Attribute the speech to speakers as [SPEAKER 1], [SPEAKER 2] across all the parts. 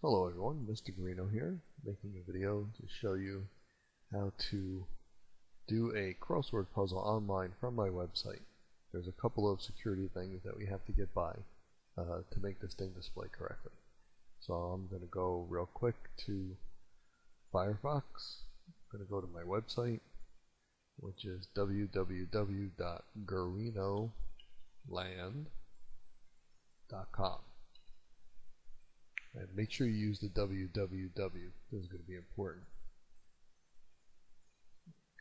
[SPEAKER 1] Hello everyone, Mr. Guarino here, making a video to show you how to do a crossword puzzle online from my website. There's a couple of security things that we have to get by to make this thing display correctly. So I'm going to go real quick to Firefox. I'm going to go to my website, which is www.guarinoland.com. And make sure you use the www. This is going to be important.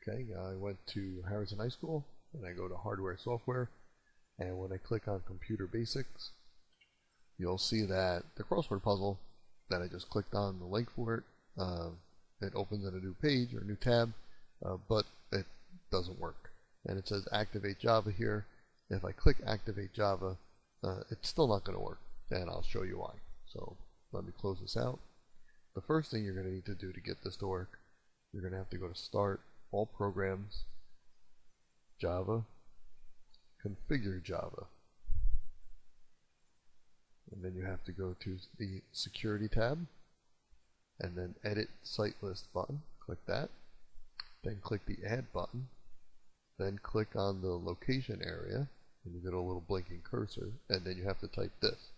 [SPEAKER 1] Okay, I went to Harrison High School, and I go to Hardware Software, and when I click on Computer Basics, you'll see that the crossword puzzle that I just clicked on, the link for it, it opens in a new page or a new tab, but it doesn't work. And it says Activate Java here. If I click Activate Java, it's still not going to work, and I'll show you why. So let me close this out. The first thing you're going to need to do to get this to work, you're going to have to go to Start, All Programs, Java, Configure Java. And then you have to go to the Security tab, and then Edit Site List button. Click that. Then click the Add button. Then click on the Location area, and you get a little blinking cursor, and then you have to type this.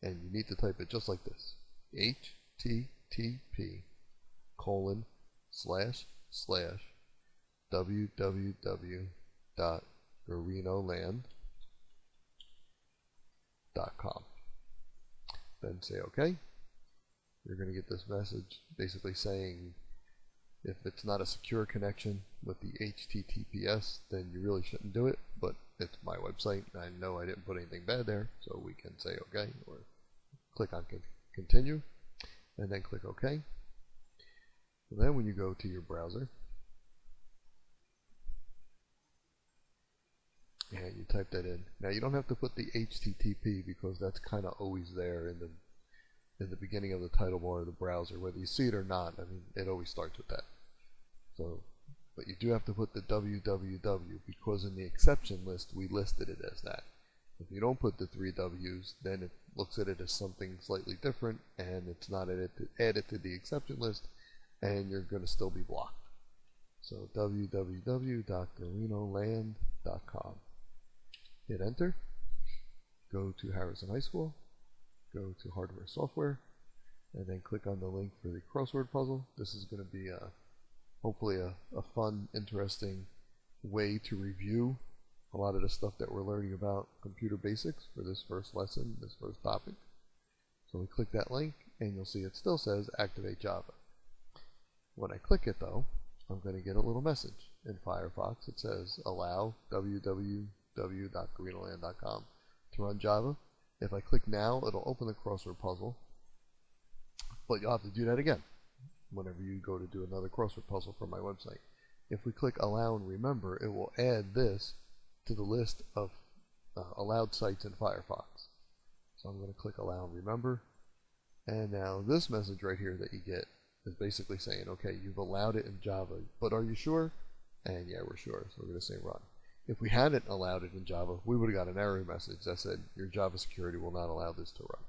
[SPEAKER 1] And you need to type it just like this: http://www.guarinoland.com. Then say OK. You're going to get this message basically saying if it's not a secure connection with the HTTPS, then you really shouldn't do it, but it's my website, and I know I didn't put anything bad there, so we can say OK, or click on Continue, and then click OK. And then when you go to your browser, and you type that in. Now you don't have to put the HTTP because that's kind of always there in the beginning of the title bar of the browser, whether you see it or not. I mean, it always starts with that. So, but you do have to put the www because in the exception list we listed it as that. If you don't put the 3 W's, then it looks at it as something slightly different, and it's not added to the exception list, and you're going to still be blocked. So www.guarinoland.com. Hit enter. Go to Harrison High School. Go to Hardware Software, and then click on the link for the crossword puzzle. This is going to be hopefully a fun, interesting way to review a lot of the stuff that we're learning about computer basics for this first lesson, this first topic. So we click that link, and you'll see it still says Activate Java. When I click it though, I'm going to get a little message. In Firefox it says allow www.guarinoland.com to run Java. If I click now, it'll open the crossword puzzle, but you'll have to do that again whenever you go to do another crossword puzzle from my website. If we click allow and remember, it will add this to the list of allowed sites in Firefox. So I'm going to click allow and remember, and now this message right here that you get is basically saying, okay, you've allowed it in Java, but are you sure? And yeah, we're sure, so we're going to say run. If we hadn't allowed it in Java, we would have got an error message that said your Java security will not allow this to run.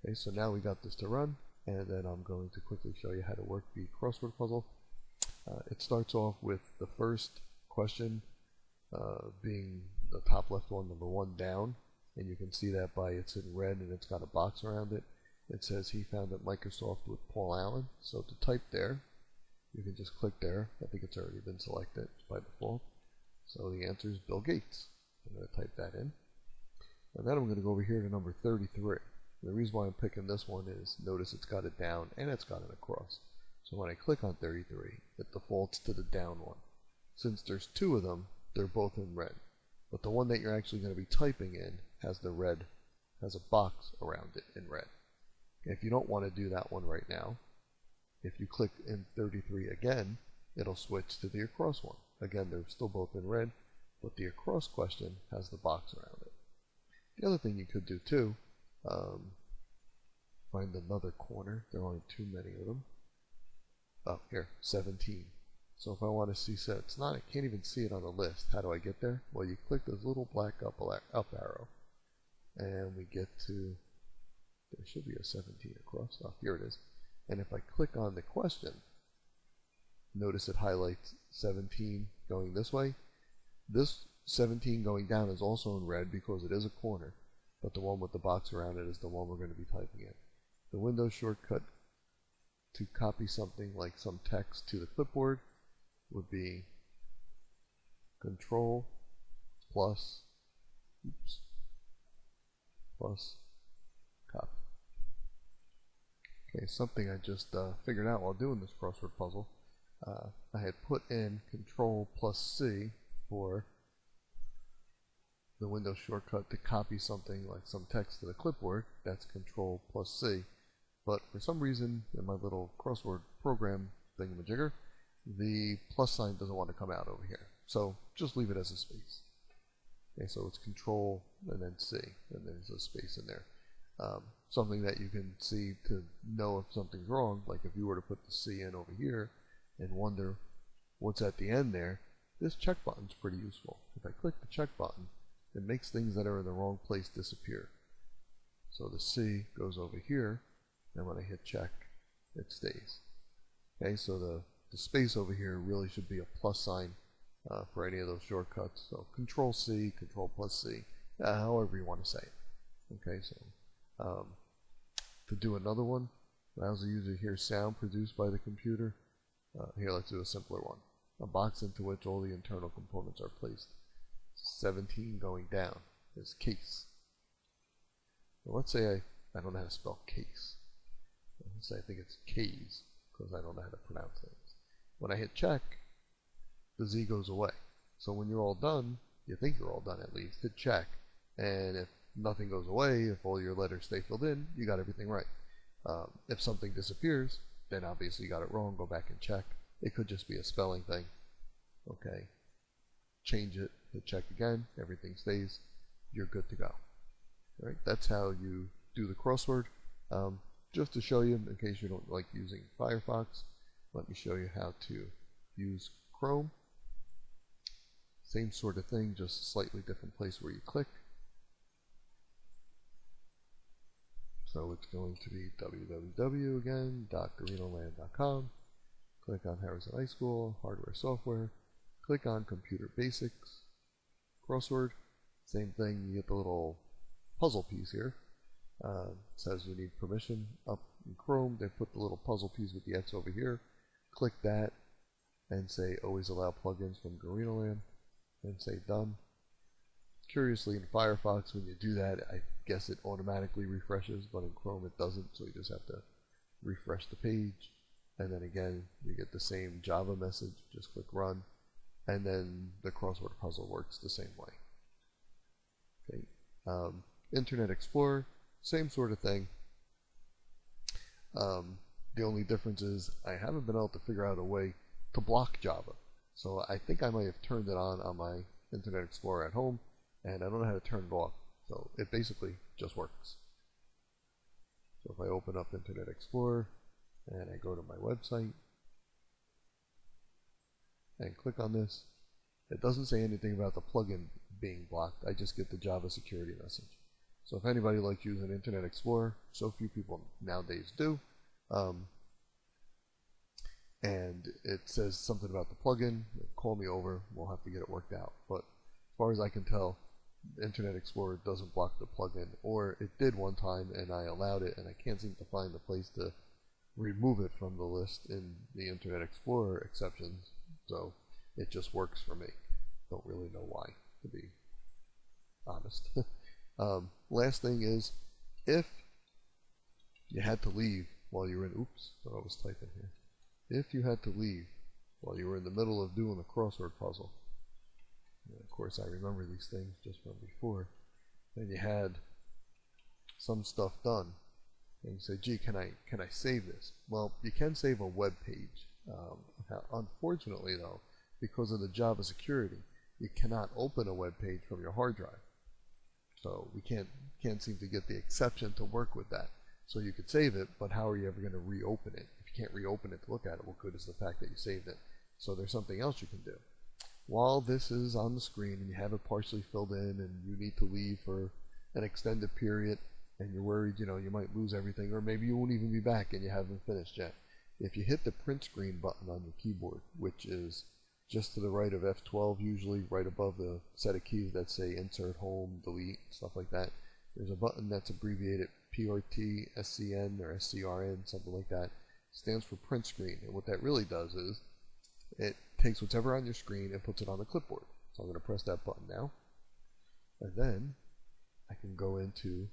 [SPEAKER 1] Okay, so now we got this to run, and then I'm going to quickly show you how to work the crossword puzzle. It starts off with the first question being the top left one, number 1 down, and you can see that by it's in red and it's got a box around it. It says he found at Microsoft with Paul Allen. So to type there, you can just click there. I think it's already been selected by default. So the answer is Bill Gates. I'm going to type that in. And then I'm going to go over here to number 33. The reason why I'm picking this one is notice it's got a down and it's got an across. So when I click on 33, it defaults to the down one. Since there's 2 of them, they're both in red. But the one that you're actually going to be typing in has the red, has a box around it in red. If you don't want to do that one right now, if you click in 33 again, it'll switch to the across one. Again, they're still both in red, but the across question has the box around it. The other thing you could do too, find another corner. There aren't too many of them. Oh, here, 17. So if I want to see set, it's not, I can't even see it on the list. How do I get there? Well, you click this little black up arrow, and we get to There should be a 17 across. Oh, here it is. And if I click on the question, notice it highlights 17 going this way. This 17 going down is also in red because it is a corner, but the one with the box around it is the one we're going to be typing in. The Windows shortcut to copy something like some text to the clipboard would be Control plus copy. Okay, something I just figured out while doing this crossword puzzle. I had put in Control plus C for the Windows shortcut to copy something like some text to the clipboard. That's Control plus C. But for some reason in my little crossword program thingamajigger, the plus sign doesn't want to come out over here. So just leave it as a space. Okay, so it's Control and then C, and there's a space in there. Something that you can see to know if something's wrong, like if you were to put the C in over here and wonder what's at the end there, this check button's pretty useful. If I click the check button, it makes things that are in the wrong place disappear. So the C goes over here, and when I hit check, it stays. Okay, so the space over here really should be a plus sign for any of those shortcuts. So Control C, Control plus C, however you want to say it. Okay, so to do another one, allows the user to hear sound produced by the computer. Here, let's do a simpler one. A box into which all the internal components are placed. 17 going down is case. Well, let's say I don't know how to spell case. Let's say I think it's case because I don't know how to pronounce things. When I hit check, the Z goes away. So when you're all done, you think you're all done at least, hit check. And if nothing goes away, if all your letters stay filled in, you got everything right. If something disappears, then obviously you got it wrong, go back and check. It could just be a spelling thing. Okay, change it, hit check again, everything stays, you're good to go. All right, that's how you do the crossword. Just to show you, in case you don't like using Firefox, let me show you how to use Chrome. Same sort of thing, just a slightly different place where you click. So it's going to be www again, .garinoland.com. Click on Harrison High School, Hardware Software. Click on Computer Basics, Crossword. Same thing, you get the little puzzle piece here. It says you need permission. Up in Chrome, they put the little puzzle piece with the X over here. Click that and say always allow plugins from Garinoland and say done. Curiously, in Firefox, when you do that, I guess it automatically refreshes, but in Chrome it doesn't, so you just have to refresh the page. And then again, you get the same Java message, just click run, and then the crossword puzzle works the same way. Okay. Internet Explorer, same sort of thing. The only difference is I haven't been able to figure out a way to block Java. So I think I might have turned it on my Internet Explorer at home, and I don't know how to turn it off. So it basically just works. So if I open up Internet Explorer and I go to my website and click on this, it doesn't say anything about the plugin being blocked. I just get the Java security message. So if anybody likes using Internet Explorer, so few people nowadays do, and it says something about the plugin, call me over, we'll have to get it worked out. But as far as I can tell, Internet Explorer doesn't block the plugin, or it did one time and I allowed it, and I can't seem to find the place to remove it from the list in the Internet Explorer exceptions, so it just works for me. Don't really know why, to be honest. Last thing is, if you had to leave while you were in, oops, what I was typing here. If you had to leave while you were in the middle of doing the crossword puzzle, and of course I remember these things just from before, and you had some stuff done, and you say, gee, can I save this? Well, you can save a web page. Unfortunately though, because of the Java security, you cannot open a web page from your hard drive. So we can't seem to get the exception to work with that. So you could save it, but how are you ever going to reopen it? If you can't reopen it to look at it, what good is the fact that you saved it? So there's something else you can do. While this is on the screen and you have it partially filled in and you need to leave for an extended period, and you're worried, you might lose everything, or maybe you won't even be back and you haven't finished yet. If you hit the print screen button on your keyboard, which is just to the right of F12, usually right above the set of keys that say insert, home, delete, stuff like that, there's a button that's abbreviated PRT, SCN, or SCRN, something like that. It stands for print screen, and what that really does is it takes whatever on your screen and puts it on the clipboard. So I'm going to press that button now, and then I can go into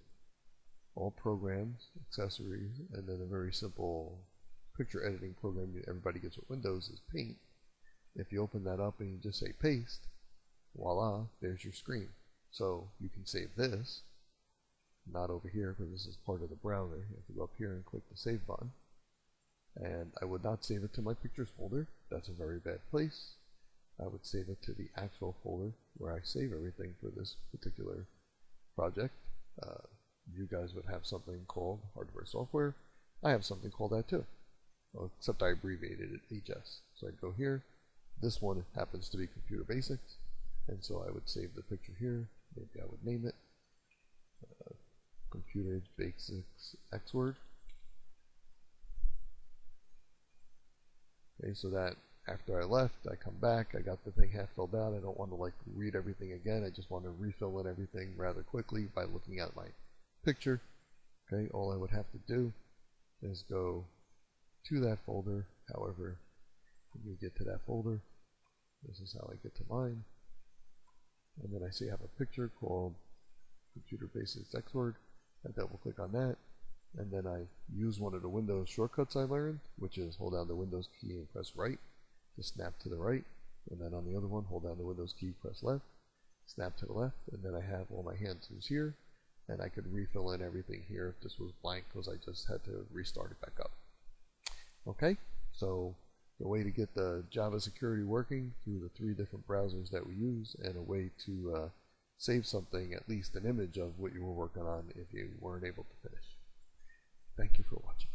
[SPEAKER 1] all programs, accessories, and then a very simple picture editing program everybody gets with Windows is Paint. If you open that up and you just say paste, voila, there's your screen. So you can save this, not over here because this is part of the browser. You have to go up here and click the save button. And I would not save it to my pictures folder. That's a very bad place. I would save it to the actual folder where I save everything for this particular project. You guys would have something called hardware software. I have something called that too, except I abbreviated it HS. So I'd go here. This one happens to be computer basics, and so I would save the picture here. Maybe I would name it computer basics Xword. Okay, so that after I left, I come back, I got the thing half filled out. I don't want to read everything again. I just want to refill in everything rather quickly by looking at my picture. Okay, all I would have to do is go to that folder. However, when you get to that folder, this is how I get to mine. And then I see I have a picture called Computer Basics Xword. I double click on that, and then I use one of the Windows shortcuts I learned, which is hold down the Windows key and press right to snap to the right, and then on the other one, hold down the Windows key, press left, snap to the left, and then I have all my hand tools here, and I could refill in everything here if this was blank because I just had to restart it back up. Okay, so the way to get the Java security working through the 3 different browsers that we use, and a way to save something, at least an image of what you were working on if you weren't able to finish. Thank you for watching.